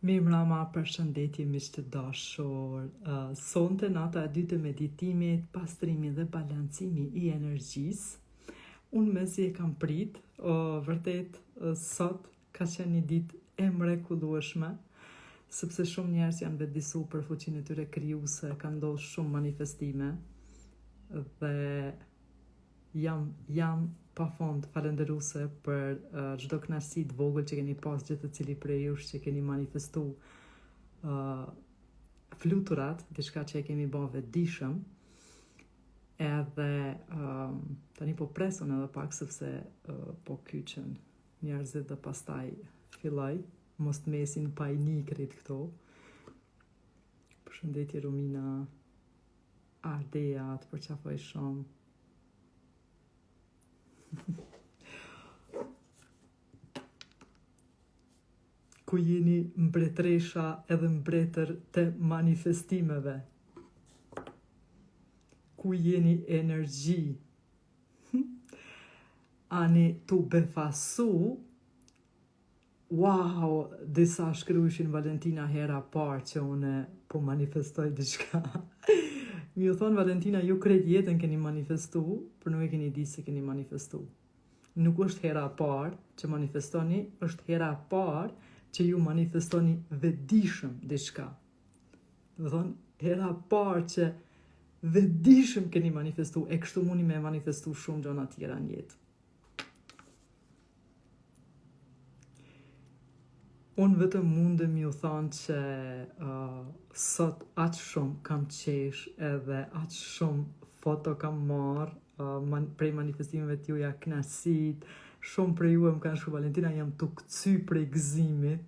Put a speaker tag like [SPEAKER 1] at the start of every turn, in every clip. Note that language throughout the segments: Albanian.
[SPEAKER 1] Mirë mrama, përshëndetje miq të dashur. Sonte nata e dytë e meditimit, pastrimi dhe balancimi i energjisë. Unë mezi e kam prit, vërtet sot ka qenë një ditë e mrekullueshme, sepse shumë njerëz janë vetëdijsuar për fuqinë e tyre krijuese, kanë ndodhur shumë manifestime dhe jam pafund falënderuese për çdo kënaqësi të vogël që keni pas gjithë secili prej jush që keni manifestu fluturat, diçka që e kemi bërë vetëdijshëm. Edhe tani po presun edhe pak sepse po kyçen njerëzit dhe pastaj filloj mos të mesin pa i nikrit këto. Përshëndetje Rumina, Ardea, të përqafoj shumë. Ku jeni mbretresha edhe mbretër të manifestimeve? Ku jeni energji? Ani tu befasu? Wow, disa shkruishin Valentina hera parë që une po manifestoj diçka. Mi u thonë Valentina, ju krejt jetën keni manifestu, për nuk e keni di se keni manifestu. Nuk është hera parë që manifestoni, është hera parë që ju manifestoni vetëdijshëm diçka. Do thonë, hera parë që vetëdijshëm keni manifestu, e kështu mundi me manifestu shumë gjëra tjera në jetë. Unë vetëm mundem ju thonë që sot aq shumë kam qesh edhe aq shumë foto kam marrë prej manifestimeve t'juja, kënaqësit, shumë prej juve më kanë shkruar Valentina, jam tu këcy prej gëzimit,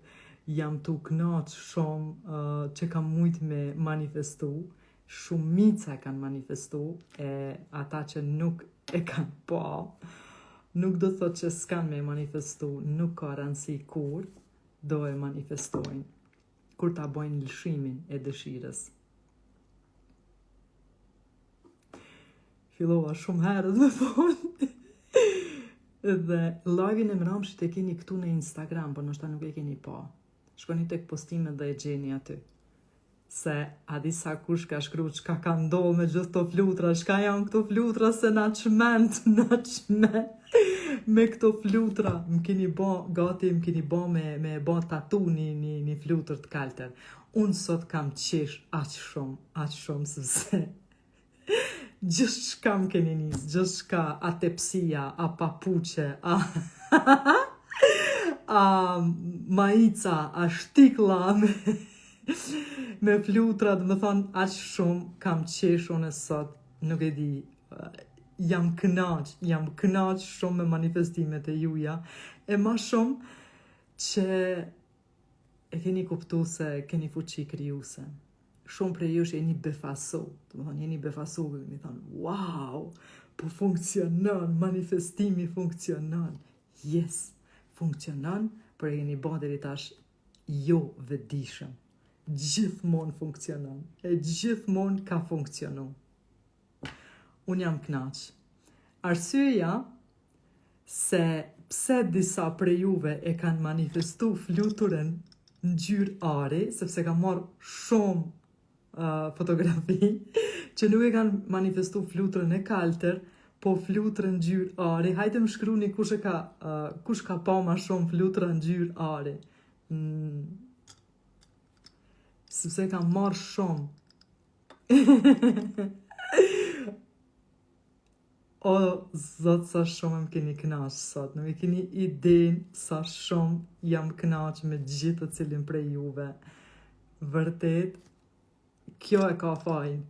[SPEAKER 1] jam tu kënaq shumë që kam mujt me manifestu, shumica kanë manifestu, e ata që nuk e kanë pa, nuk do thot që s'kan me manifestu, nuk ka rëndësi kur, do e manifestojnë, kur ta bojnë lëshimin e dëshirës. Fillova shumë herët me thonë. Dhe live-in e mramshit e keni këtu në Instagram, por ndoshta nuk e keni pa. Shkoni tek postimet dhe e gjeni aty. Se a di sa kush ka shkruar çka ka ndodhur me gjithë këto flutra, çka janë këto flutra se na çment. Me këto flutra, më keni bë me bë tatu një flutër të kaltër. Unë sot kam qesh aq shumë, sepse gjithë shka më keni nis, gjithë shka, a tepsia, a papuqe, a majica, a shtikla, me flutra, dhe më thonë, aq shumë kam qesh unë sot, nuk e di, jam kënaq shumë me manifestimet e juja, e ma shumë që e keni kuptu se keni fuqi krijuese. Shumë prej jush jeni befasu, të më thonë, jeni befasu, dhe mi thonë, wow, po funksionon, manifestimi funksionon. Yes, funksionon, për e jeni bërë deri tash jo vetëdijshëm. Gjithmonë funksionon, e gjithmonë ka funksionu. Unë jam kënaq. Arsyeja se pse disa prej juve e kanë manifestu fluturën në ngjyrë ari, sepse ka marrë shumë fotografi, që nuk e kanë manifestu fluturën e kaltër, po fluturën në ngjyrë ari. Hajde më shkruni kush ka pa ma shumë fluturën në ngjyrë ari. Sepse kam marrë shumë. O, zot, sa shumë më keni kënaq sot. Nuk e keni idenë sa shumë jam kënaq me gjithë të cilin prej juve. Vërtet, kjo e ka fajin.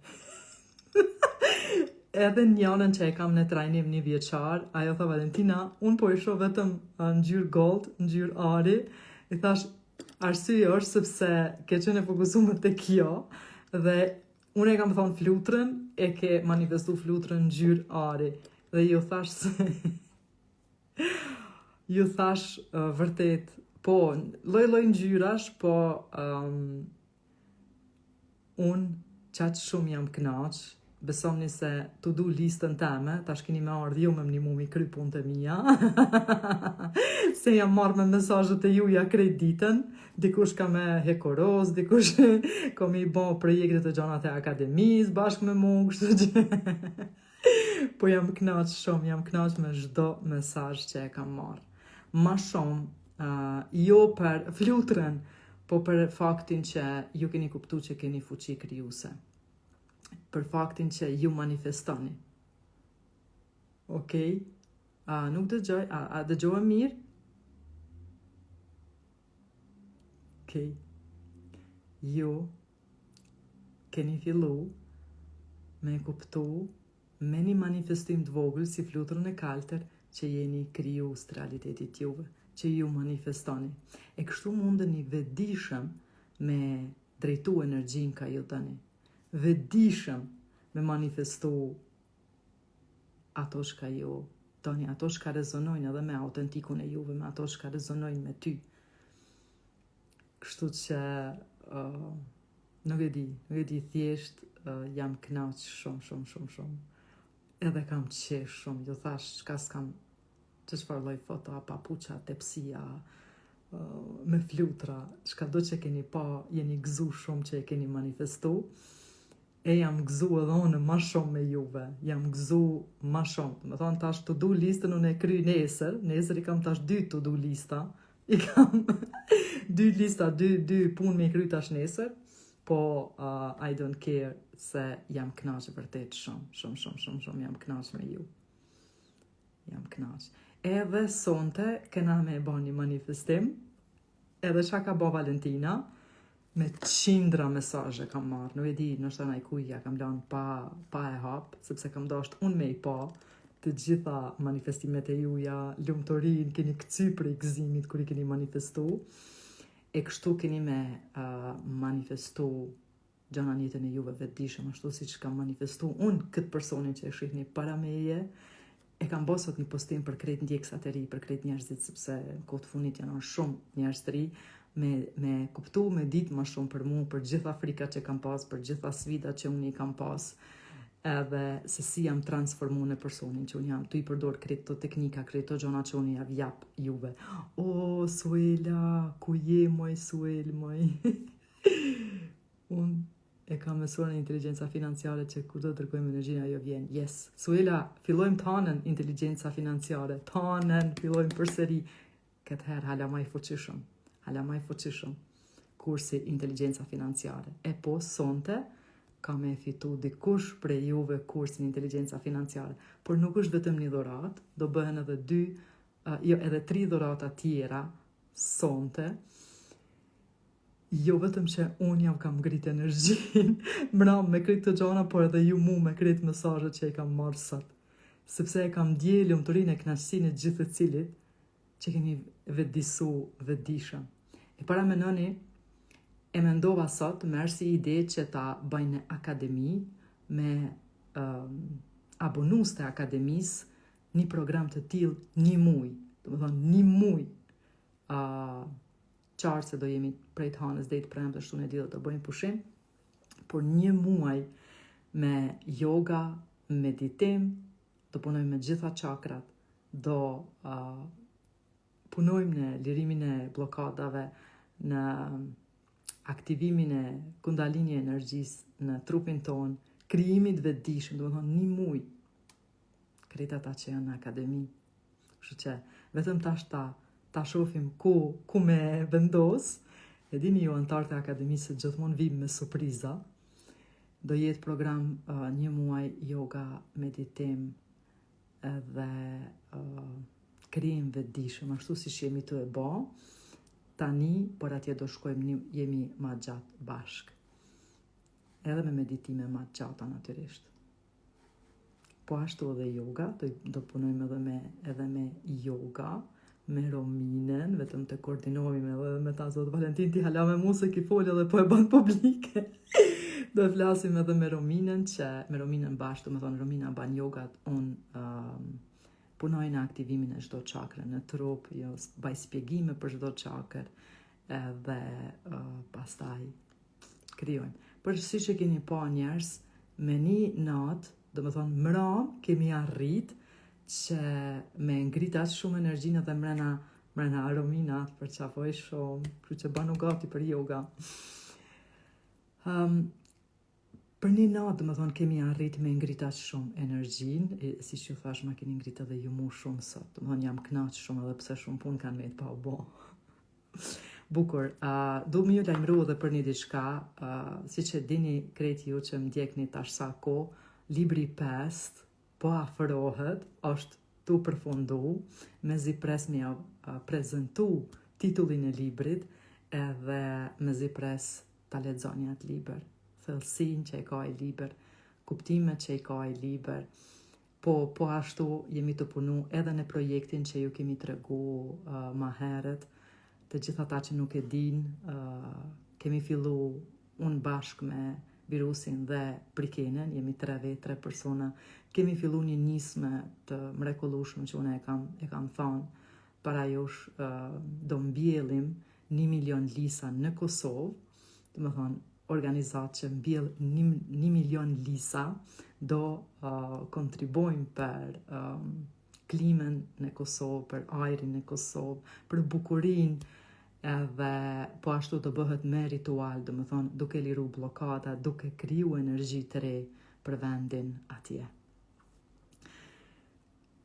[SPEAKER 1] Edhe njënën që e kam në trajnim 1 vjeçar, ajo tha Valentina, unë po e shoh vetëm ngjyrë gold, ngjyrë ari, i thash, arsye është sepse ke qenë e fokusuar te kjo, dhe unë e kam thonë flutrën, e ke manifestu flutrën në ngjyrë ari. Dhe ju thash vërtet, po, lloj ngjyrash, po unë qatë shumë jam kënaq, besomni se to do listën teme, tash keni me ardhë ju me mnimu mi kry punët e mija, se jam marrë me mesazhet e juja krejt ditën, dikush ka me hekoroz, dikush ka me i bo projekte të gjanat e akademis, bashkë me mu, kështu që... Po jam knaq shumë, jam knaq me çdo mesazh që e kam marrë. Ma shumë, jo për flutrën, po për faktin që ju keni kuptu që keni fuqi krijuese. Për faktin që ju manifestoni. Okej? Nuk dëgjoj, a dëgjoj mirë? Okej. Ju keni fillu me kuptu me një manifestim të vogël si fluturën e kaltër që jeni krijues të realitetit juve, që ju manifestoni. E kështu mundeni vetëdijshëm me drejtu energjin ka ju tani. Vetëdijshëm me manifestu ato shka ju tani, ato shka rezonojnë edhe me autentikun e juve, me ato shka rezonojnë me ty. Kështu që nuk e di thjesht jam knaq shumë. Edhe kam qesh shumë, ju thash çka s'kam që çfarë lloj foto, papuça, tepsia, me flutra, çka do që keni pa, jeni gëzu shumë që e keni manifestu, e jam gëzu edhe unë ma shumë me juve, jam gëzu ma shumë. Me thonë tash to do listën unë e kry nesër i kam tash 2 to do lista, i kam 2 lista, 2 punë me i kry tash nesër, po I don't care se jam knaq vërtet shumë jam knaq me ju. Jam knaq. Edhe sonte kena me ba një manifestim, edhe qa ka ba Valentina, me qindra mesazhe kam marrë, nuk e di, nështë anaj kuja kam lanë pa e hapë, sepse kam dasht unë me i pa të gjitha manifestimet e juja, lumëtorin, keni këcy për i gëzimit kër i keni manifestu, e kështu keni me manifestu gjana njëtën e juve vetëdijshëm, ashtu si që kam manifestu unë këtë personin që e shihni para meje, e kam bosot një postim për krejt ndjeksat e ri, për krejt njerëzit, sepse kohët funit janë shumë njerëz të ri, me kuptu, me ditë ma shumë për mu, për gjitha frikat që kam pas, për gjitha sfidat që unë i kam pas, edhe se si jam transformu në personin që unë jam, tu i përdor krejt të teknika, krejt të gjona që unë i avjap juve. O, Suela, ku je moj, Suel, moj? Unë e kam mësuar në inteligenca financiare që kur do të tërkojmë energjina jo vjen. Yes, Suela, fillojmë tanën inteligenca financiare, tanën, fillojmë përsëri, këtë herë hala maj fuqishëm, kursi inteligenca financiare. E po, sonte, ka me fitu dikush prej juve kursin inteligenca financiare, por nuk është vetëm një dhurat, do bëhen edhe edhe 3 dhurata tjera sonte, jo vetëm që unë jam kam ngrit energjin, mram me krejt të gjana, por edhe ju mu me krejt mesazhet që i kam marrë sot. Sepse e kam djeli lumëturin e knaqësinë e gjithë të cilit, që keni vetëdisu vetëdijshëm. E para menoni, e mendova sot, me arsi ide që ta bëjnë akademi, me abonus të akademis, një program të tillë një muj, do më thonë një muj, qartë se do jemi prej të hanës dhe i të premë të shtunë e di dhe të bëjmë pushim, por një muaj me yoga, meditim, do punojmë me gjitha chakrat, do punojmë në lirimin e blokadave, në aktivimin e kundalini e energjisë në trupin tonë, krijimit vetëdijshëm, do të thonë një muj, krejt ata që janë në akademi. Kështu që vetëm tash ta shohim ku me vendos, e dini ju antarët e akademisë se gjithmonë vim me surpriza. Do jetë program një muaj yoga, meditim edhe krijim vetëdijshëm, ashtu siç jemi të e bë. Tani, por atje do shkojmë jemi ma gjatë bashk. Edhe me meditime ma gjata natyrisht. Po ashtu edhe yoga, do punojmë edhe me yoga, me Rominen, vetëm të koordinohemi edhe me ta zotë Valentin, ti hala me mu se ki folë edhe po e banë publike. Do flasim edhe me Rominen, që me Rominen bashkë, do me thonë Romina banë yogat, unë punoj në aktivimin e çdo çakre në trup, jo baj spjegime për çdo çakër, edhe pastaj krijojmë. Por siç e keni pa njerëz, me një natë, do më thonë mram, kemi arrit që me ngrit aq shumë energjinë dhe mrena arominat për qafoj shumë, kërë që banu gati për yoga. Për një natë, do më thonë, kemi arrit me ngrit aq shumë energjinë, si që ju thash, ma keni ngrit edhe ju mu shumë sot, do më thonë jam knaq shumë edhe pse shumë punë kanë me të pa u bo. Bukur, du më ju lajmëru edhe për një diçka, si që dini krejt ju që më ndjekni tash sa ko, libri 5, po afërohet, është tu përfundu, me zi pres me prezentu titullin e librit, edhe me zi pres ta lexoni atë libër, thellësin që e ka i libër, kuptimet që i ka i libër, po ashtu jemi të punu edhe në projektin që ju kemi tregu ma heret, të gjitha ta që nuk e din, kemi fillu unë bashk me virusin dhe prikenen, jemi 3 persona, kemi fillu një nisme të mrekullueshme që unë e kam thonë, para jush do mbjellim 1 milion lisa në Kosovë, të më thonë, organizat që mbjell 1 milion lisa do kontribojmë për klimën në Kosovë, për ajrin në Kosovë, për bukurin, edhe po ashtu të bëhet me ritual, do më thonë, duke liru blokada, duke kriju energji të re për vendin atje.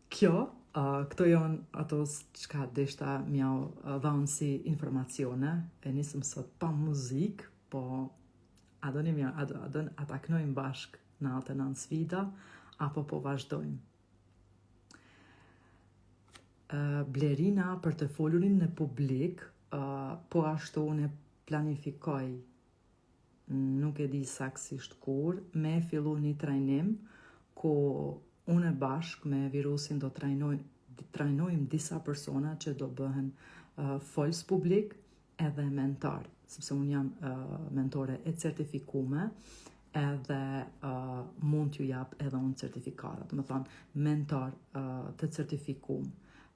[SPEAKER 1] Këto janë ato çka deshta mjau dhanë si informacione, e nisëm sot pa muzik, po a taknojmë bashk natën në sfida, apo po vazhdojmë. Blerina për të folurin në publik, po ashtu unë planifikoj, nuk e di saksisht kur, me fillu një trajnim, ku unë bashk me virusin do trajnojmë disa persona që do bëhen folës publik edhe mentor, sepse unë jam mentore e certifikume, edhe mund t'ju jap edhe unë certifikatat, do më thonë mentor të certifikume.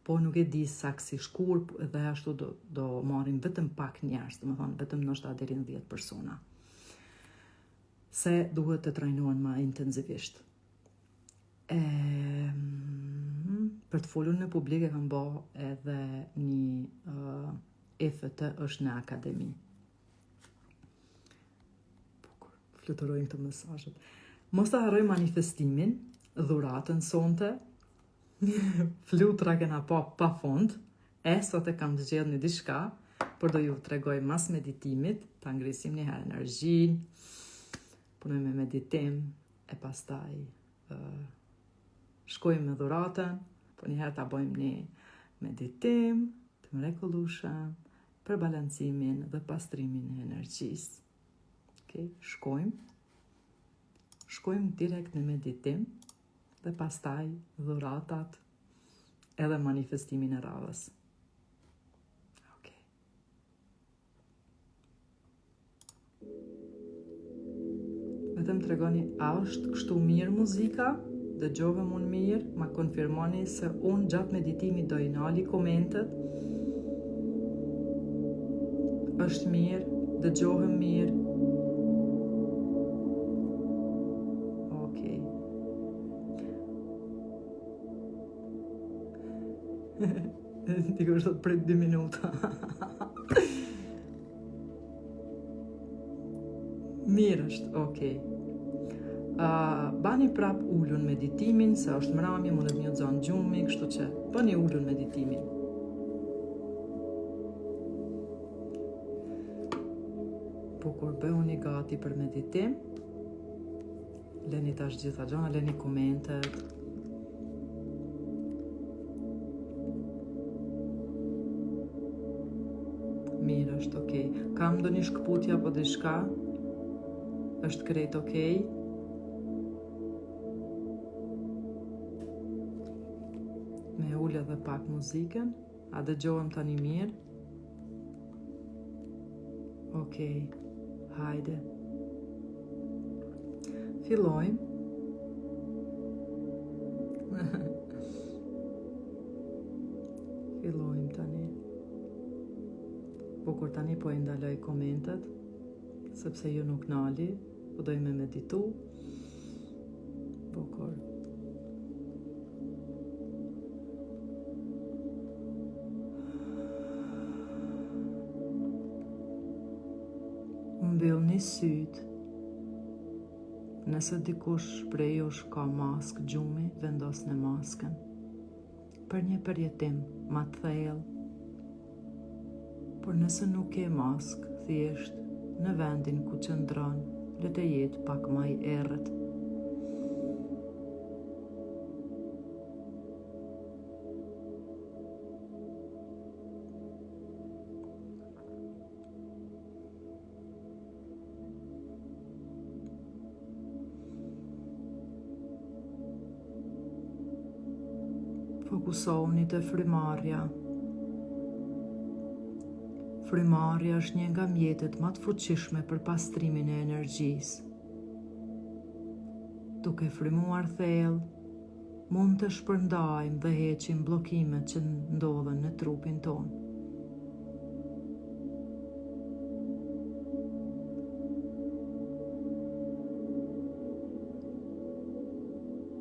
[SPEAKER 1] Po nuk e di saksisht kur, dhe ashtu do marrim vetëm pak njerëz, do më thonë vetëm ndoshta deri në 10 persona. Se duhet të trajnohen më intensivisht. Për të folur në publik e kam bë edhe një EFT është në akademi. Fluturojnë këto mesazhet. Mos ta harroj manifestimin, dhuratën sonte. Flutra kena pa fond, sot e kam zgjedhur një diçka, por do ju tregoj mas meditimit, ta ngrisim një herë energjin, punojmë me meditim, e pastaj shkojmë me dhuratën, po një herë ta bëjmë një meditim të mrekullueshëm për balancimin dhe pastrimin e energjisë. Okay? Shkojmë direkt në meditim, dhe pastaj dhuratat edhe manifestimin e radhës. Okay. Vetëm tregoni, a është kështu mirë muzika? Dëgjohem unë mirë? Ma konfirmoni se unë gjatë meditimit do i nali komentet? Është mirë? Dëgjohem mirë? Dikur sot prit 2 minuta. Mirë është, okej. Bani prap ullun meditimin, se është mrami, mundet një zonë gjumi, kështu që bëni ullun meditimin. Po kur bëhuni gati për meditim, leni tash gjitha gjona, leni komentet. Mirë është, okej. Kam do një shkëputja po diçka? është krejt okej? Me ullë edhe pak muzikën. A dëgjohem tani mirë? Okej, hajde. Fillojmë. Fillojmë tani. Po kur tani po e ndaloj komentet, sepse ju nuk nali, po doj me meditu. sipër. Mbyllni sytë. Nëse dikush prej jush ka maskë gjumi, vendosni maskën për një përjetim ma të thellë. Por nëse nuk ke maskë, thjesht në vendin ku qëndron, le të jetë pak më i errët. Fokusohuni te frymarrja. Frymarrja është një nga mjetet më të fuqishme për pastrimin e energjisë. Duke frymuar thellë, mund të shpërndajmë dhe heqim bllokimet që ndodhen në trupin tonë.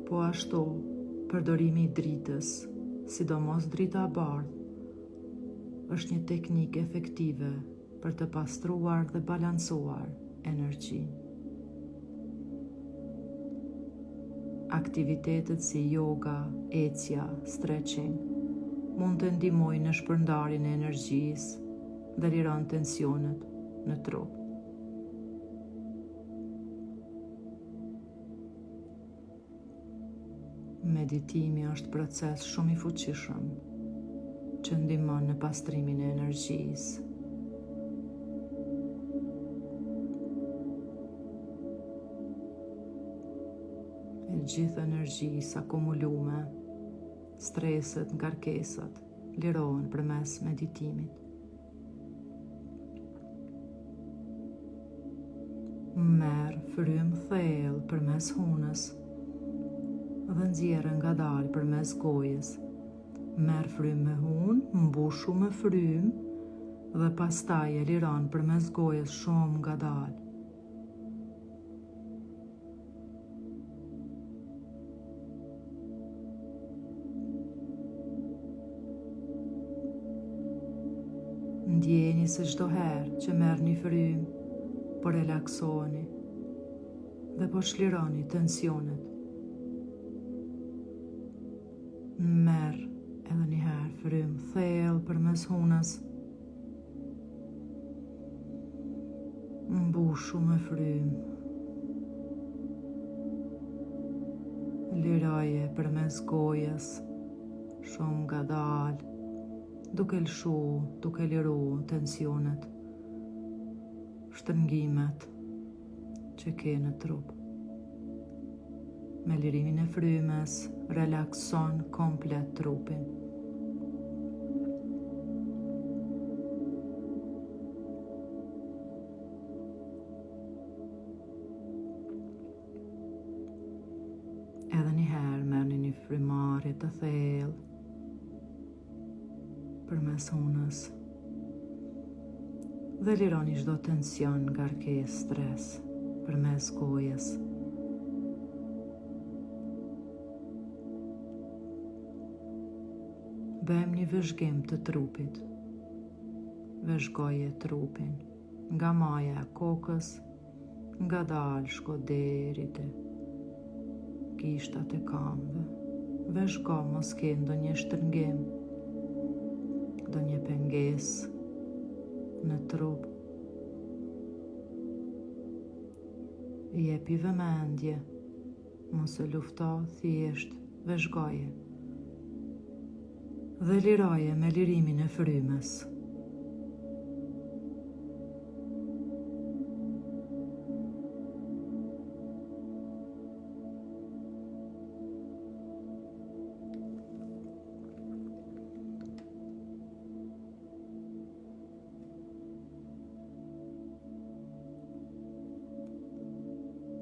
[SPEAKER 1] Po ashtu, përdorimi i dritës, sidomos drita e bardhë, është një teknikë efektive për të pastruar dhe balancuar energjinë. Aktivitetet si yoga, ecja, stretching mund të ndihmojnë në shpërndarjen e energjisë dhe lirojnë tensionet në trup. Meditimi është proces shumë i fuqishëm që ndihmon në pastrimin e energjisë. E gjithë energjisë akumulume, streset, ngarkesat, lirohen përmes meditimit. Merr frymë thellë përmes hunës dhe nxjerrë ngadalë përmes gojës. Merr frymë me hunë, mbushu me frymë dhe pastaj e liron përmes gojës shumë ngadalë. Ndjeni se çdo herë që merrni frymë, po relaksoheni dhe po shlironi tensionet. Merr edhe një herë frymë thellë përmes hunës. Mbushu me frymë. Liroje përmes gojës, shumë ngadalë, duke lëshu, duke liru tensionet, shtrëngimet që ke në trup. Me lirimin e frymës, relakson komplet trupin. Edhe një herë merrni një frymarrje të thellë përmes hunës dhe lironi çdo tension, ngarkesë, stres përmes gojës. Bëjmë një vëzhgim të trupit. Vëzhgoje trupin nga maja e kokës, ngadalë shko deri te gishtat e këmbëve. Vëzhgo mos ke ndonjë shtrëngim, ndonjë pengesë në trup. Jepi vëmendje, mos e lufto, thjesht vëzhgoje dhe liroje me lirimin e frymës.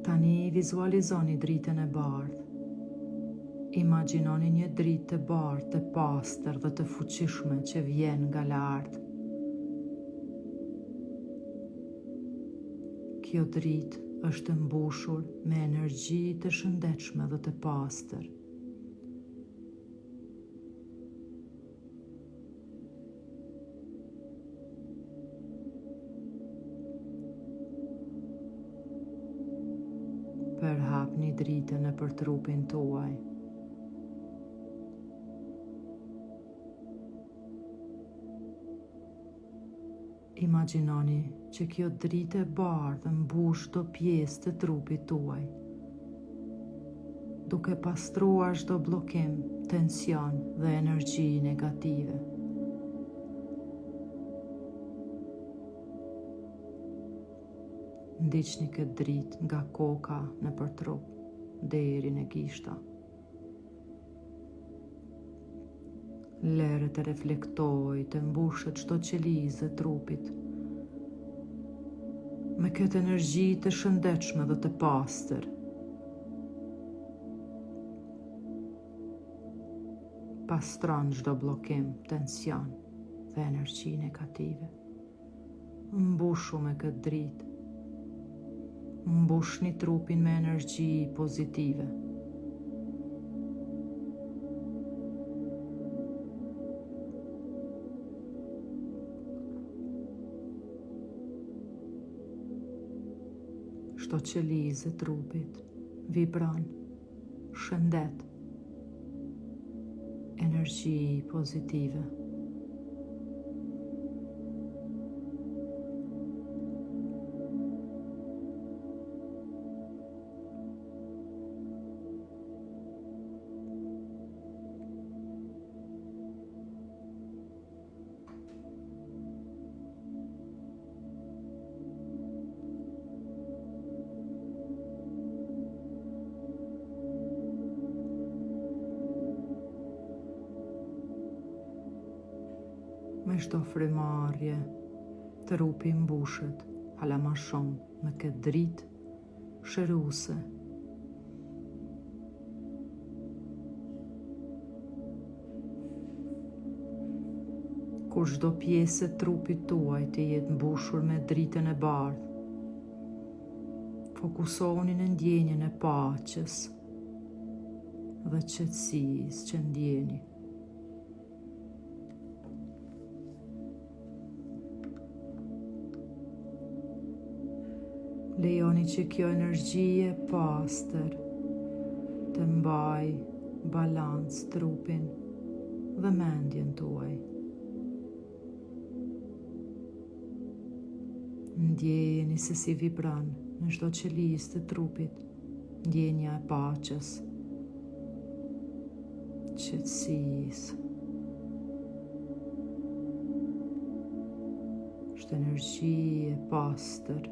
[SPEAKER 1] Tani vizualizoni dritën e bardhë. Imagjinoni një dritë të bardhë, të pastër dhe të fuqishme që vjen nga lart. Kjo dritë është mbushur me energji të shëndetshme dhe të pastër. Përhapni dritën nëpër trupin tuaj. Imagjinoni që kjo dritë e bardhë mbush çdo pjesë të trupit tuaj, duke pastruar çdo bllokim, tension dhe energji negative. Ndiqni këtë dritë nga koka nëpër trup deri në gishta. Lere të reflektoj, të mbushet çdo qelizë e trupit me këtë energji të shëndetshme dhe të pastër. Pastron çdo bllokim, tension dhe energji negative. Mbushu me këtë dritë. Mbushni trupin me energji pozitive. Çdo qelizë e trupit vibron shëndet, energji pozitive. Me çdo frymarrje, trupi mbushet hala ma shumë me këtë dritë shëruese. Kur çdo pjesë e trupit tuaj të jetë mbushur me dritën e bardhë, fokusoni në ndjenjën e paqes dhe qetësisë që ndjeni. Lejoni që kjo energji e pastër të mbaj balans trupin dhe mendjen tuaj. Ndjeni se si vibron në çdo qelizë të trupit ndjenja e paqes, qetësisë. Është energji e pastër.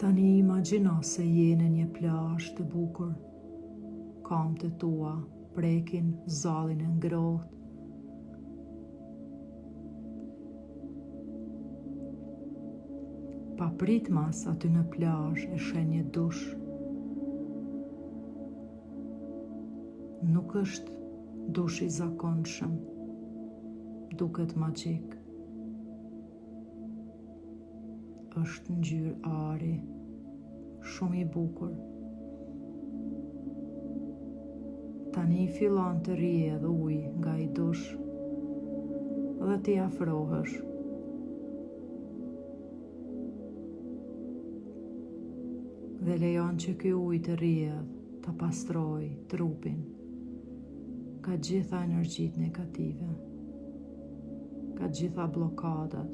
[SPEAKER 1] Tani imagjino se je në një plazh të bukur. Këmbët e tua prekin zallin e ngrohtë. Pa pritmas aty në plazh e shen një dush. Nuk është dush i zakonshëm, duket magjik. Është ngjyrë ari, shumë i bukur. Tani fillon të rrjedhë ujë nga i dush dhe ti afrohesh. Dhe lejon që ky ujë të rrjedhë të pastroj trupin ka gjitha energjitë negative, ka gjitha blokadat.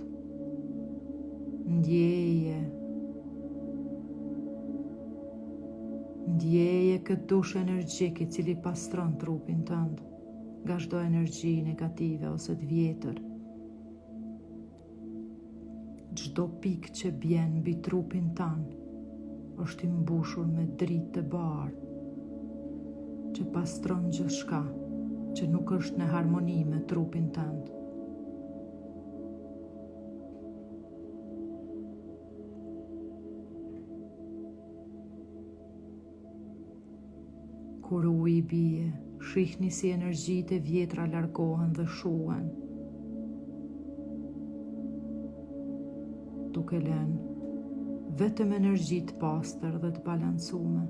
[SPEAKER 1] Ndjeje këtë dush energjik i cili pastron trupin tënd nga çdo energji negative ose të vjetër. Çdo pikë që bjen mbi trupin tënd është i mbushur me dritë të bardhë që pastron gjithçka që nuk është në harmoni me trupin tënd. Kur uji bie, shihni si energjitë e vjetra largohen dhe shuhen, duke lënë vetëm energji të pastër dhe të balancume.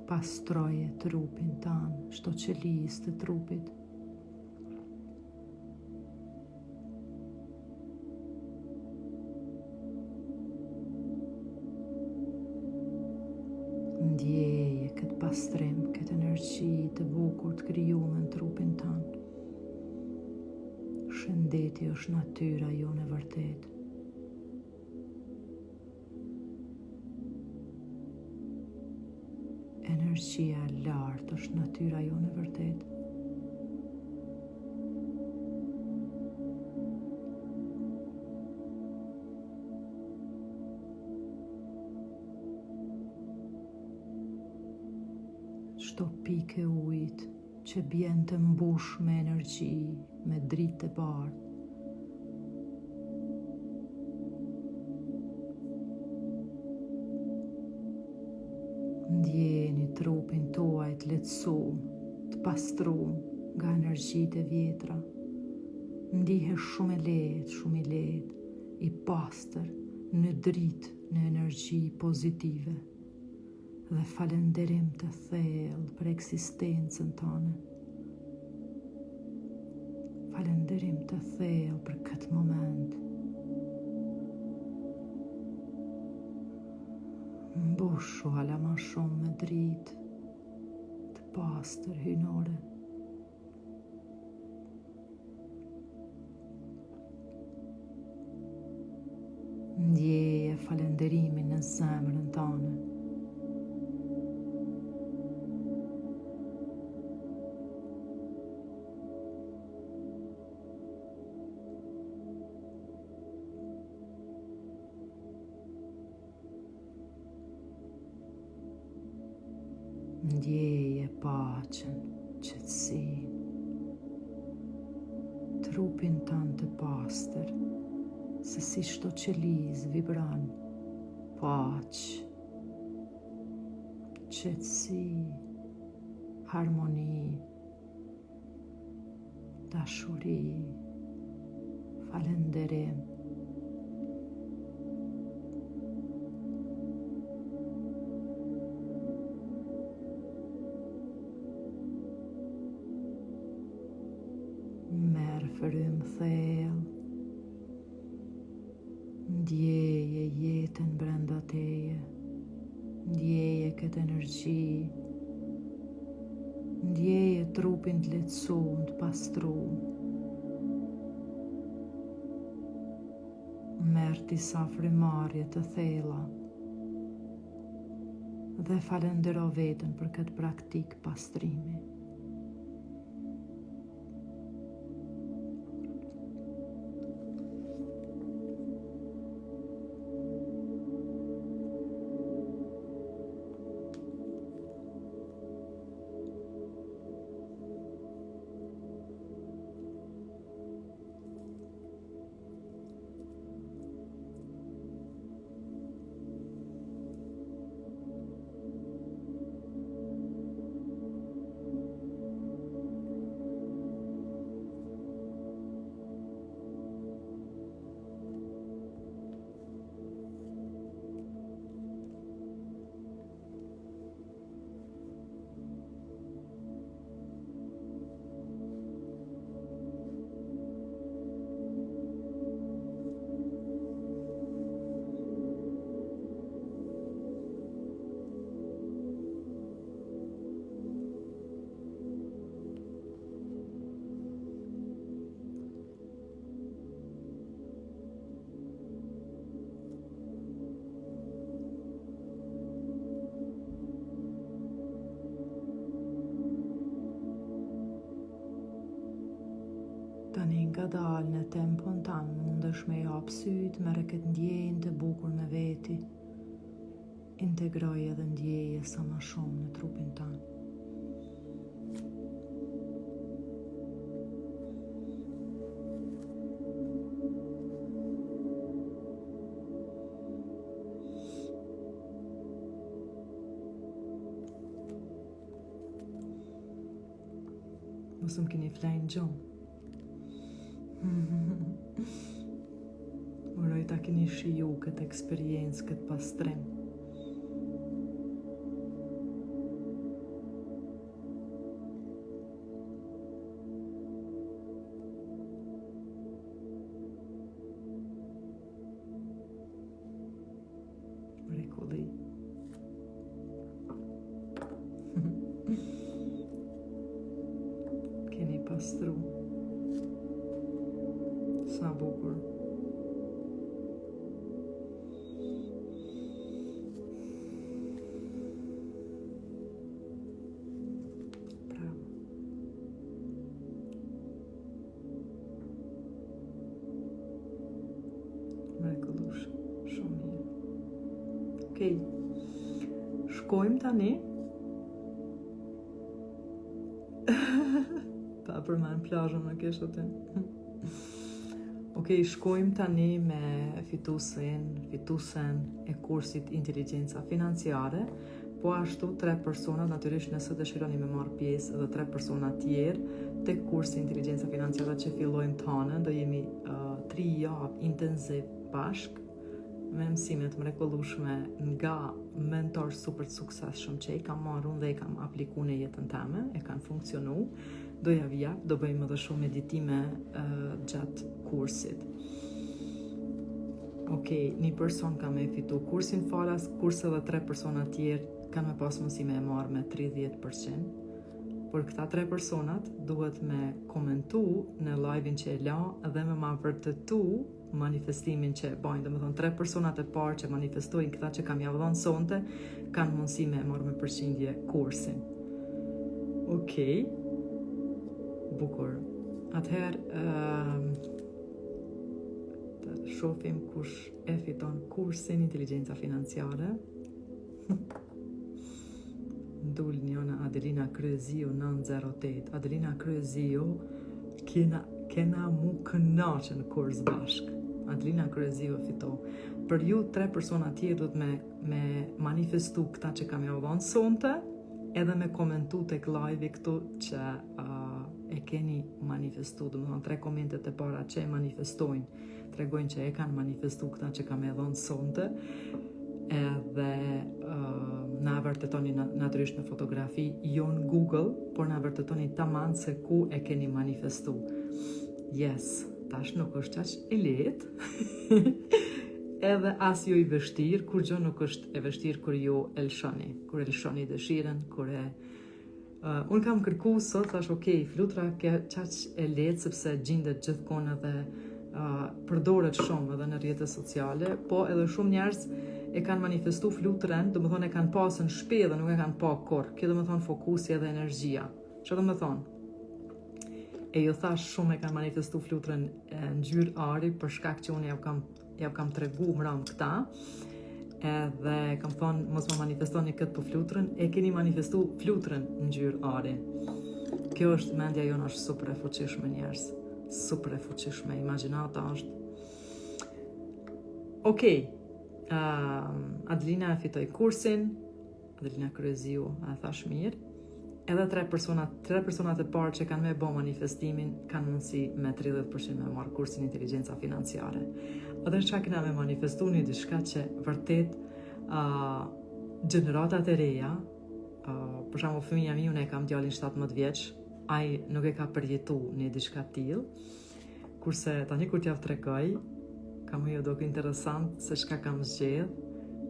[SPEAKER 1] Pastroje trupin tanë, çdo qelisë të trupit. Ndjeje këtë pastrim, këtë energji të bukur të krijuar në trupin tanë. Shëndeti është natyra jonë e vërtetë. Energjia e lartë është natyra jonë e vërtetë. Çdo pikë e ujit që bjen të mbush me energji, me dritë të bardhë. Ndjeni trupin tuaj të lehtësuar, të pastruar nga energjitë e vjetra. Ndihesh shumë i lehtë, i pastër, në dritë, në energji pozitive. Dhe falenderim të thellë për eksistencën tënde. Falenderim të thellë për këtë moment. Mbushu hala më shumë me dritë të pastër hyjnore. Ndjeje falenderimin në zemrën tënde. Ndjeje paqen, qetësinë, trupin tënd të pastër, se si çdo qelizë vibron, paqë, qetësi, harmoni, dashuri, falenderim. Merë frym thellë, ndjeje jetën brenda teje, ndjeje këtë energji, ndjeje trupin të lehtësuar, të pastruar. Merë disa frymarrje të thella dhe falendero veten për këtë praktikë pastrimi. Tani nga dalë në tempon tanë, mundesh me japë sytë, merre këtë ndjenjë të bukur me veti. Integroje dhe ndjeje sa më shumë në trupin tanë. Mos më keni flajnë gjumë. Uroj ta keni shiju këtë eksperiencë, këtë pastrim. Mrekulli. Keni pastru. Sa bukur. Bravo. Mrekullush. Shumë mirë. Okej. Shkojmë tani. Pa përmend plazhën në kesh atë. Okej, shkojmë tani me fituesen e kursit Inteligjenca Financiare, po ashtu 3 persona, natyrisht nëse dëshironi me marrë pjesë edhe 3 persona tjerë te kursi Inteligjenca Financiare që fillojmë të hanën, do jemi 3 javë intenziv bashk me mësime të mrekullueshme nga mentor super të suksesshëm që i kam marrë dhe i kam aplikuar në jetën time, e kanë funksionu. Do javë, do bëjmë edhe shumë meditime gjatë kursit. Okej, një person ka me fitu kursin falas, kurse dhe 3 persona tjerë kanë me pas mundësi me e marrë me 30%. Por këta 3 personat duhet me komentu në live-in që e la dhe me ma vërtetu manifestimin që e bajnë. Dhe me thonë 3 personat e parë që manifestojnë këta që kam javëdhon sonte, kanë mundësi me e marrë me përqindje kursin. Okej. Bukur. Atëherë të shohim kush e fiton kursin Inteligjenca Financiare. Ndul njëna Adelina Kryeziu 908. Adelina Kryeziu kena mu kënaqë në kurs bashk. Adelina Kryeziu fito. Për ju 3 persona tjerë do të me manifestu këta që kam javëdhon sonte, edhe me komentu tek live këtu që e keni manifestu, do më thonë 3 komentet e para që e manifestojnë, tregojnë që e kanë manifestu këta që kam e dhonë sonte, edhe na vërtetoni natyrisht në fotografi, jo në Google, por na vërtetoni tamam se ku e keni manifestu. Yes, tash nuk është qaq e lehtë, edhe as jo i vështirë, kur gjë nuk është e vështirë kur ju e lëshoni dëshiren, kur e unë kam kërku sot, thash okej, flutra qaq e lehtë sepse gjendet gjithkohë edhe përdoret shumë edhe në rrjetet sociale, po edhe shumë njerëz e kanë manifestu flutrën, do më thonë e kanë pasën shpe dhe nuk e kanë pa kur. Kjo do më thonë fokusi edhe energjia. Që do më thonë? E ju thash shumë e kanë manifestu flutrën në ngjyrë ari, për shkak që unë ja kam tregu mram këta, edhe kam thonë mos më manifestoni këtë për flutrën, e keni manifestu flutrën në ngjyrë ari. Kjo është, mendja jonë është super e fuqishme njerëz. Super e fuqishme, imagjinata është. Okej. Adelina e fitoi kursin, Adelina Kryeziu e thash mirë, edhe 3 personat e parë që kanë me bo manifestimin kanë mundësi me 30% me marrë kursin Inteligjenca Financiare. Edhe çka kena me manifestu një diçka që vërtet gjeneratat e reja, për shembull fëmija mi, unë e kam djalin 17 vjeç, ai nuk e ka përjetu një diçka tillë, kurse tani kur t'ja tregoj, kam hyrë do interesant se çka kam zgjedh,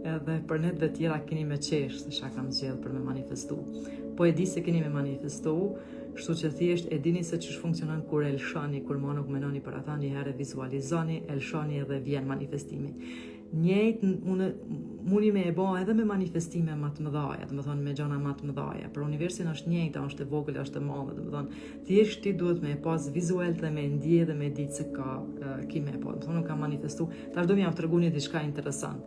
[SPEAKER 1] edhe për ne dhe tjera keni me qesh se çka kam zgjedh për me manifestu. Po e di se keni me manifestu, kështu që thjesht e dini se ç'është funksionon kur e lëshoni, kur më nuk menoni për ata, një herë vizualizoni, e lëshoni edhe vjen manifestimi. Njëjtë mundi me e bo edhe me manifestime më të mëdhaja, do të thonë me gjëra më të mëdhaja. Për universin është njëjta, është e vogël, është e madhe, do të thonë thjesht ti duhet me e pas vizual dhe me ndje dhe me ditë se ka ki me e pas. Do të thonë nuk ka manifestu. Tash do m'jam tregu një diçka interesant.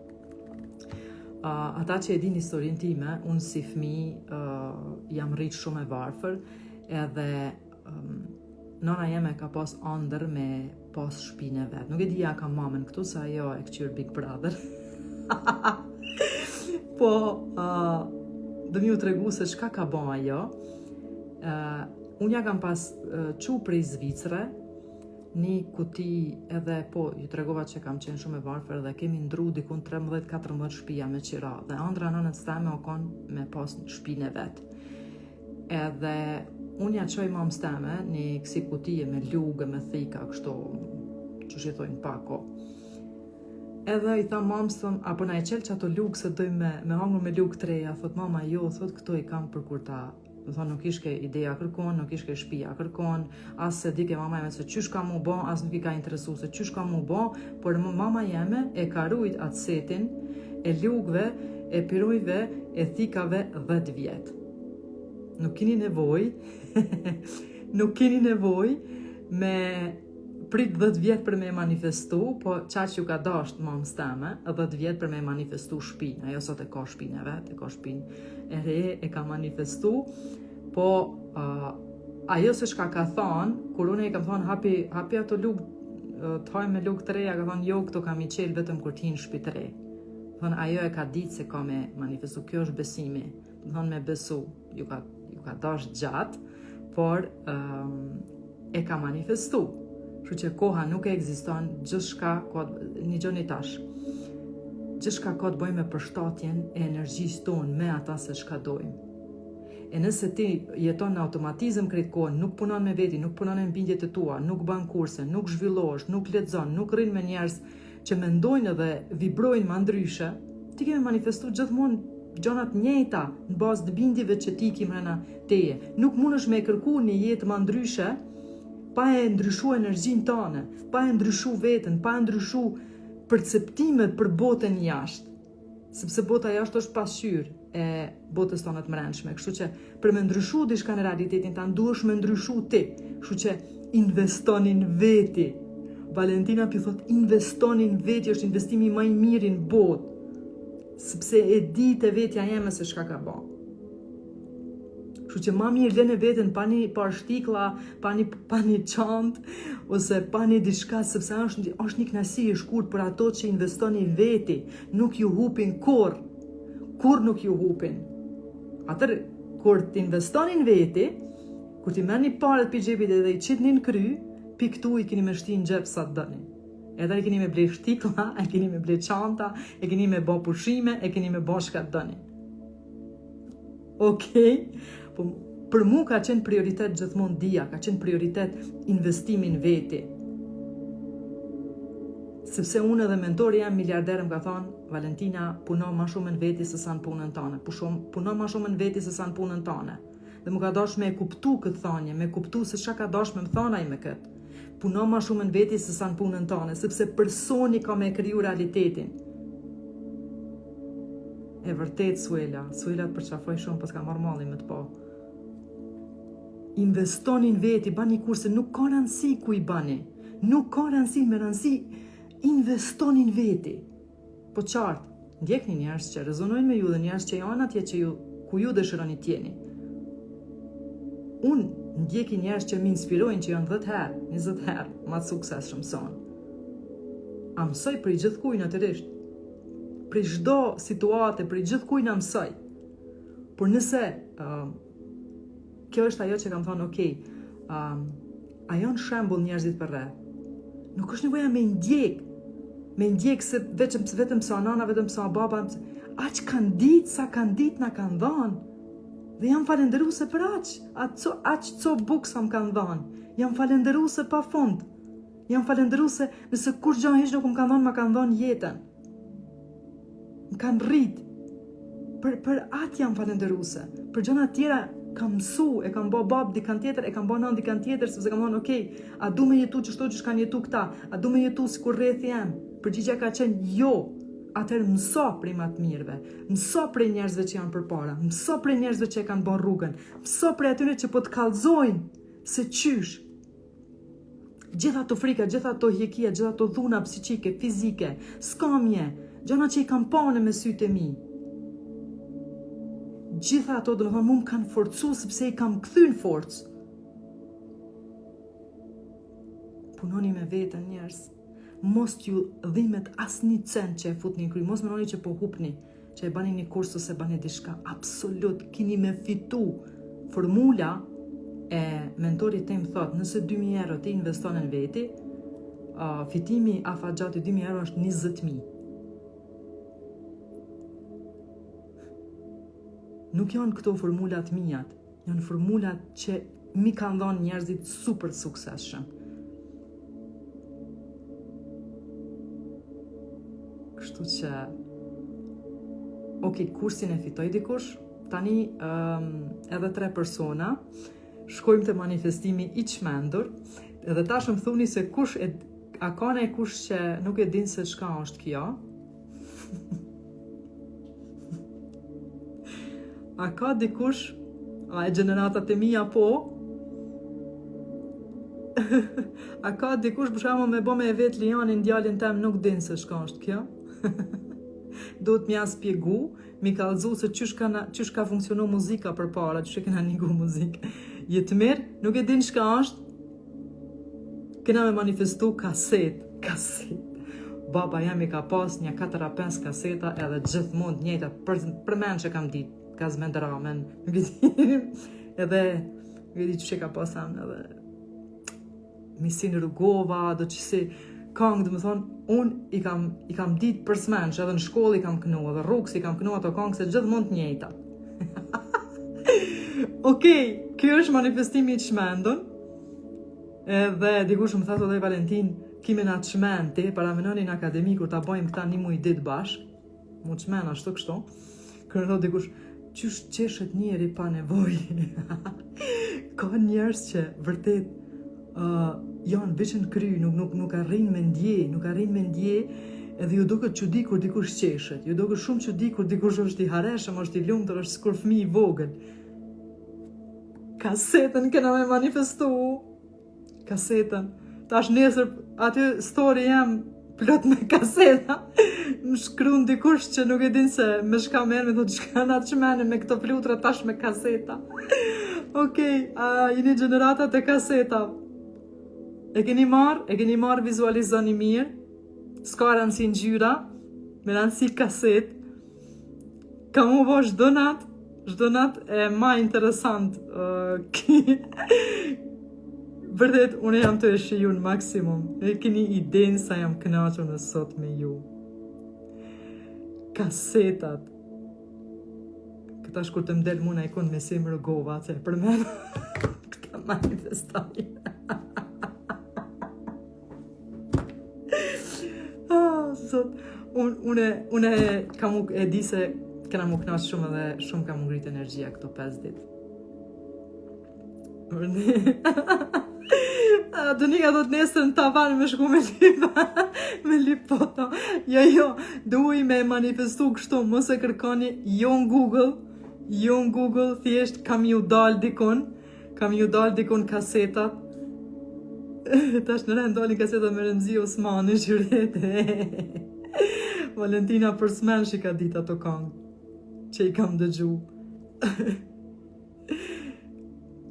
[SPEAKER 1] Ata që e din historinë time, unë si fëmijë jam rritë shumë e varfër, edhe nona jeme ka pas ëndër me pas shpinë e vetë. Nuk e di ja ka mamën këtu, sa ajo e këqyr Big Brother. Po, dhe mi u tregu se çka ka ba ajo. unë ja kam pas qu prej Zvicre, një kuti edhe po, ju tregova që kam qenë shumë e varfër dhe kemi ndru dikun 13-14 shtëpia me qira dhe ëndra nënët steme o konë me pas shtëpinë e vetë. Edhe unë ja qoj mam steme një kësi kutije me lugë, me thika, kështu, që shi thojnë pako. Edhe i tha mamstëm, apo na e qelë që ato lugë se doj me hangur me lugë të reja, thot mama jo, thot këto i kam për kur ta, thot nuk ishke ideja kërkon, nuk ishke shpia kërkon, as se dike mama jeme se qysh ka mu bo, as nuk i ka interesu se qysh ka mu bo, por mama jeme e ka rujt atë setin e lugëve, e pirujve, e thikave 10 vjetë. Nuk keni nevoj, nuk keni nevoj me prit 10 vjetë për me manifestu, po qa që ju ka dasht mamës teme, 10 vjetë për me manifestu shpinë. Ajo sot e ka shpinë e vetë, e ka shpinë e re, e ka manifestu, po ajo se shka ka thonë, kur unë e kam thonë hapi ato lukë, të hajmë me lukë të reja, ka thonë jo, këto kam i qelë vetëm kur t'hinë shpi të re. Thonë ajo e ka ditë se ka me manifestu, kjo është besimi, thonë me besu, ju ka dash gjatë, por e ka manifestu. Kështu që koha nuk e ekziston, gjithçka një gjë një tash. Gjithçka ka të bëjë me përshtatjen e energjisë tonë me ata se çka dojmë. E nëse ti jeton në automatizëm krejt kohën, nuk punon me veti, nuk punon me bindjet e tua, nuk bën kurse, nuk zhvillohesh, nuk lexon, nuk rrin me njerëz që mendojnë dhe vibrojnë më ndryshe, ti ke manifestuar gjithmonë gjonat njëjta në bazë të bindjeve që ti ki mrena teje. Nuk mundesh me kërku një jetë më ndryshe pa e ndryshu energjinë tënde, pa e ndryshu veten, pa e ndryshu perceptimet për botën jashtë. Sepse bota jashtë është pasqyrë e botës tonë të mbrëmshme. Kështu që për me ndryshu diçka në realitetin tanë duhesh me ndryshu ti. Kështu që investoni në veti. Valentina pi thot investoni në veti, është investimi më i miri në botë. Sepse e di të vetja jeme se shka ka ba. Kështu që ma mirë lene veten pa një parshtikla, pa një çantë, ose pa një diçka, sepse është një kënaqësi e shkurt për ato që investoni veti, nuk ju hupin kur nuk ju hupin. Atër, kur t'investoni në veti, kur t'i merrni parët për gjepit edhe i qitni në kry, pi këtu i keni me shti në gjep sa të dëni. Edhe e keni me ble shtikla, e keni me ble çanta, e keni me bo pushime, e keni me bo shka të dëni. Okej? Po, për mu ka qenë prioritet gjithmonë dia, ka qenë prioritet investimin veti. Sepse unë edhe mentori jam miliarder më ka thonë, Valentina, puno ma shumë në veti se sa në punën tane. Puno ma shumë në veti se sa në punën tane. Dhe më ka dash me kuptu këtë thanje, me kuptu se çka ka dash me më thonaj me këtë. Puno ma shumë në veti se sa në punën tane, sepse personi ka me kriju realitetin. E vërtet, Suela të përqafoj shumë, pas ka marrë malli me të po. Investoni në veti, bani kurse, nuk ka rëndësi ku i bani. Nuk ka rëndësi, me rëndësi, investoni në veti. Po qartë, ndjekni njerëz që rezonojnë me ju dhe njerëz që janë atje ku ju dëshironi t'jeni. Unë ndjeki njerëz që më inspirojnë që janë 10 herë, 20 herë, ma të sukses shumë sonë. A mësoj për i gjithkuj natyrisht. Për i çdo situate, për i gjithkuj në mësoj. Por nëse, kjo është ajo që kam thonë, okej, a janë shembull njerëzit për re. Nuk është nevoja me ndjek se vetëm sa nana, vetëm sa baba, aq kanë ditë, sa kanë ditë na kanë dhënë. Dhe jam falenderuese për aq co buk sa më kanë dhënë. Jam falenderuese pa fund. Jam falenderuese nëse kur gjë hiç nuk më kanë dhënë, ma kanë dhënë jetën. Më kanë rrit. Për atë jam falenderuese. Për gjëra të tjera kam mësu, e kam bë bab dikant tjetër, e kam bë nën dikant tjetër, sepse kam thonë, okej, a du me jetu që kanë jetu këta? A du me jetu si kur rrethi jam? Përgjigjja ka qenë jo. Atëherë mëso prej më të mirëve, mëso prej njerëzve që janë përpara, mëso prej njerëzve që e kanë bën rrugën, mëso prej atyre që po të kallëzojnë se qysh. Gjitha ato frika, gjitha ato hjekija, gjitha ato dhuna psiqike, fizike, skamje, gjëna që i kam pane me sytë e mi. Gjitha ato, do të thonë, mu më kanë forcu sepse i kam kthy në forcë. Punoni me veten, njerëz. Mos t'ju dhimet asnjë cent që e futni në kry, mos mendoni që po hupni, që e bani një kurs ose bani diçka. Absolut, keni me fitu. Formula E mentori tim thot, nëse 2.000 euro ti investon në veti, fitimi afatgjati 2.000 euro është 20.000. Nuk janë këto formulat mijat, janë formulat që mi kanë dhënë njerëzit super suksesshëm. Kështu që, kursin e fitoj dikush, tani edhe 3 persona, shkojmë të manifestimi i çmendur, edhe tash më thuni se a ka ne kush që nuk e din se çka është kjo? A ka dikush, e gjeneratat e mia po? A ka dikush për shembull me bë me vet Lianin djalin tem nuk din se çka është kjo? Duhet m'ja spjegu, mi kallëzu se çysh ka funksionu muzika përpara, çysh e kena nigu muzikë. Jetë mirë, nuk e din çka është. Kena me manifestu kaset. Baba jam i ka pas një 4-5 kaseta edhe gjithmonë të njëjta, për men që kam ditë, ka zmen dramen, nuk e di. Edhe, nuk e di çysh e ka pasan, edhe Misin Rugova, do që si këngë, dhe më thonë, unë i kam ditë për smenç, edhe në shkollë i kam kënu, edhe rrugës i kam kënu ato këngë, se gjithmonë të njëjta. Kjo është manifestimi i çmendun, edhe dikush më thatë dhe Valentin, kime na çmenti, para menoni në akademi, kur ta bojmë këta një muj ditë bashkë, mu çmen ashtu kështu, kërë thot dikush, qysh qeshet njeri pa nevojë. Ka njerëz që vërtet janë veçën kry, nuk arrin me ndje, edhe ju duket çudi kur dikush qeshet, ju duket shumë çudi kur dikush është i hareshëm, është i lumtur, është sikur fëmijë i vogël. Kasetën kena me manifestu. Kasetën. Tash nesër aty story jam plot me kaseta. Më shkruan dikush që nuk e din se me shka merr, me thotë çka na çmene me këto flutura tash me kaseta. Jeni gjeneratat e kaseta. E keni marr, vizualizoni mirë. S'ka rëndësi ngjyra, me rëndësi kaset. Ka mu bo çdo nat e ma interesant. Vërtet, unë jam të e shiju në maksimum. E keni idenë sa jam kënaqur në sot me ju. Kasetat. Këta shkur të mdel muna i kun me Misin Rugova, që për men këta manifestoj. Unë e di se kena mu knaq shumë edhe shumë ka mu ngrit energjia këto 5 ditë. Donika do të nesër në tavan me shku me lip foto. Jo, duaj me manifestu kështu, mos e kërkoni jo në Google, thjesht kam ju dal dikon kasetat. Tash në rend dalin kasetat me Remzi Osmani, qyret. Valentina për smen që ka dit ato këngë që i kam dëgju.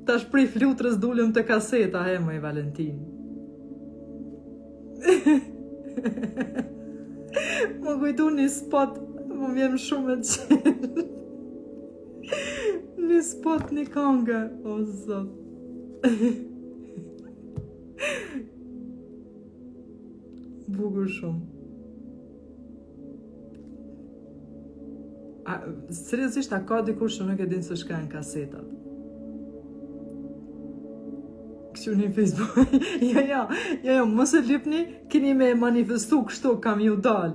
[SPEAKER 1] Tash prej flutrës dulëm të kaseta, moj Valentin. Më kujtu një spot, më vjen shumë e qenë. Një spot një këngë, o zot. Bukur shumë. Seriozisht, a ka dikush që nuk e din se shka në kasetat? Kështu një Facebook. Jo, mos e lipni, keni me manifestu kështu, kam ju dal.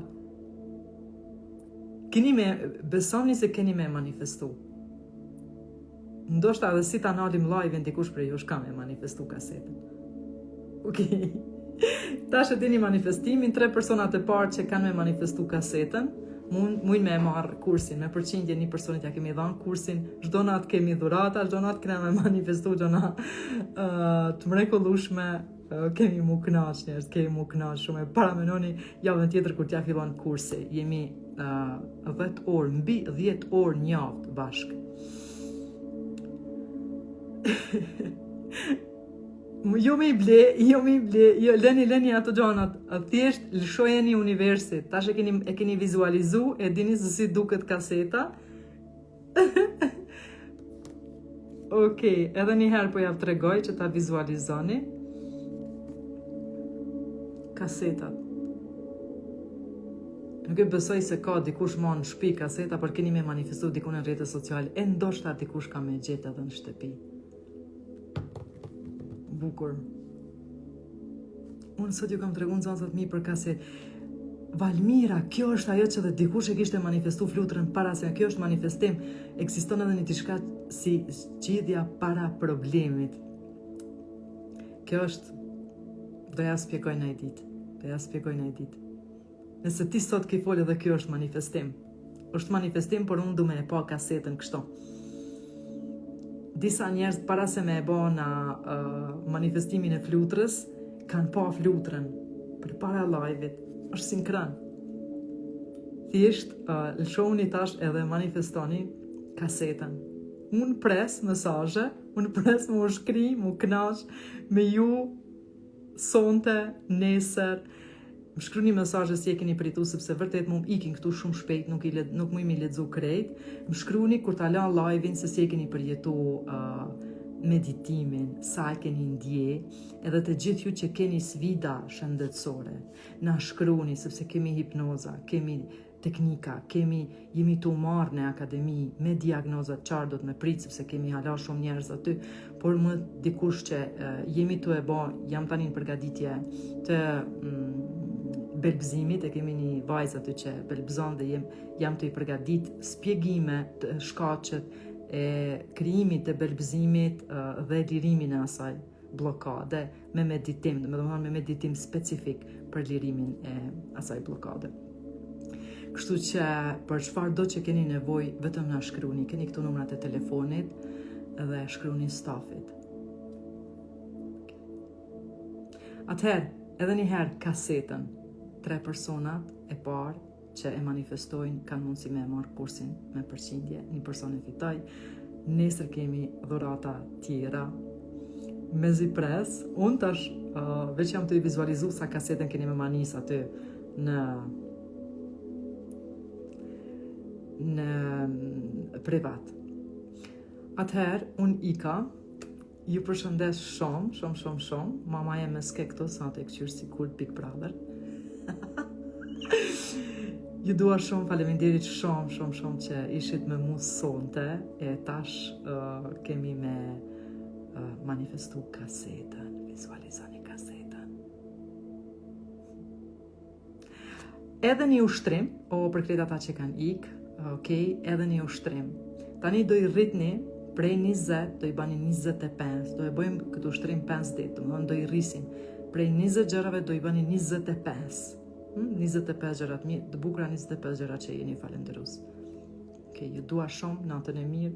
[SPEAKER 1] Besoni se keni me manifestu. Ndoshta edhe si ta nalim live-in dikush prej jush kam me manifestu kasetën. Tash e dini manifestimin, 3 personat e parë që kanë me manifestu kasetën, mujnë me marrë kursin, me përqindje një personit ja kemi dhanë kursin, çdo natë kemi dhurata, çdo natë kena me manifestu gjona të mrekullueshme, kemi mu knaq shumë, e paramenoni javën tjetër kur t'ja fillon kursi, jemi 10 orë, mbi 10 orë një javë bashkë. Jo me i ble, leni ato gjonat, thjesht lëshojeni universit, tash e keni vizualizu, e dini se si duket kaseta. Okej, edhe një herë po ja tregoj që ta vizualizoni. Kasetat. Nuk e besoj se ka dikush ma në shtëpi kaseta, për keni me manifestu diku në rrjetet sociale, e ndoshta dikush ka me gjetë edhe në shtëpi. Bukur. Unë sot ju kam tregu në zonësat mi për kaset. Valmira, kjo është ajo që dhe dikush e kishte manifestu fluturën para se, kjo është manifestim, ekziston edhe një diçka si zgjidhja para problemit. Kjo është, do ja spjegoj në e ditë. Nëse ti sot ke folë edhe kjo është manifestim. Është manifestim, por unë du me e pa kasetën kështu. Disa njerëz para se me e ba në manifestimin e fluturës, kanë pa fluturën për para live-it. Është sinkron. Thjesht, lëshoni tash edhe manifestoni kasetën. Unë pres mesazhe, unë pres më u shkri, më kënaq me ju sonte, nesër. Më shkruani mesazhe si e keni pritu, sepse vërtet më ikin këtu shumë shpejt, nuk më imi lexu krejt. Më shkruani kur ta lan live-in se si e keni përjetu meditimin, sa e keni ndje, edhe të gjithë ju që keni sfida shëndetësore, na shkruani sepse kemi hipnoza, kemi teknika, jemi të marrë në akademi me diagnozat qarë do të me pritë, sepse kemi hala shumë njerëz aty, por më dikush që jemi të e ba, jam tani në përgatitje të belbëzimit, e kemi një vajzë aty që belbëzon dhe jam të i përgatit spjegime të shkaqet e krijimit të belbëzimit dhe lirimin e asaj blokade me meditim, me meditim specifik për lirimin e asaj blokade. Kështu që për çfarë do që keni nevoj, vetëm na shkruani, keni këtu numrat e telefonit dhe shkruani stafit. Atëherë, edhe një herë kasetën, 3 personat e parë që e manifestojnë kanë mundësi me marrë kursin me përqindje, një person e fitoj. Nesër kemi dhurata tjera, me zi pres, unë tash veç jam të i vizualizu sa kasetën keni me manis aty në privat. Atëherë, unë ika, ju përshëndes shumë, mama e me ske këto, sa të e këqyrë si kult Big Brother. Ju dua shumë, faleminderit shumë që ishit me mu sonte, e tash kemi me manifestu kasetën, vizualizoni kasetën. Edhe një ushtrim, për krejt ata që kanë ikë, edhe një ushtrim. Tani do i rritni prej 20, do i bani 25, do e bëjmë këtë ushtrim 5 ditë, do i rrisim. Prej 20 gjërave do i bani 25. 25 gjërat mirë, të bukura 25 gjërat që jeni falenderus. Ju dua shumë, natën e mirë,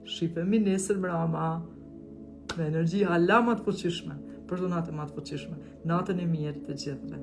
[SPEAKER 1] shifemi nesër mbrama, me energji hala më të fuqishme, për do natë më të fuqishme, natën e mirë të gjithëve.